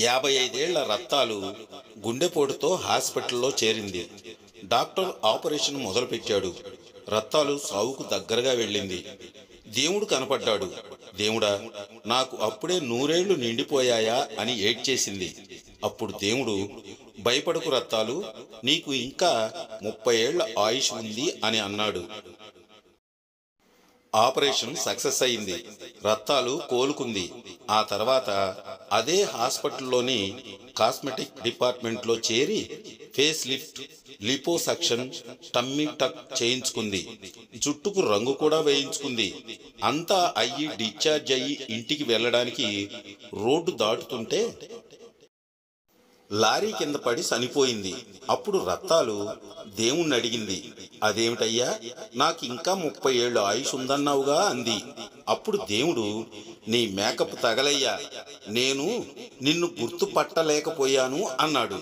55 ఏళ్ల రత్తాలు గుండెపోటుతో హాస్పిటల్లో చేరింది. డాక్టర్ ఆపరేషన్ మొదలుపెట్టాడు. రత్తాలు సావుకు దగ్గరగా వెళ్ళింది. దేవుడు కనపడ్డాడు. దేవుడా, నాకు అప్పుడే 100 ఏళ్లు నిండిపోయాయా అని ఏడ్చేసింది. అప్పుడు దేవుడు, భయపడకు రత్తాలు, నీకు ఇంకా 30 ఏళ్ల ఆయుష్ ఉంది అని అన్నాడు. ఆపరేషన్ సక్సెస్ అయింది. రత్తాలు కోలుకుంది. ఆ తర్వాత అదే హాస్పిటల్లోని కాస్మెటిక్ డిపార్ట్మెంట్లో చేరి face lift, liposuction, tummy tuck చేయించుకుంది. జుట్టుకు రంగు కూడా వేయించుకుంది. అంతా అయ్యి డిశ్చార్జ్ అయ్యి ఇంటికి వెళ్ళడానికి రోడ్డు దాటుతుంటే లారీ కింద పడి చనిపోయింది. అప్పుడు రత్తాలు దేవుణ్ణి అడిగింది, అదేమిటయ్యా, నాకు ఇంకా 30 ఏళ్ళు ఆయుష్ ఉందన్నావుగా అంది. అప్పుడు దేవుడు, నీ మేకప్ తగలయ్యా, నేను నిన్ను గుర్తుపట్టలేకపోయాను అన్నాడు.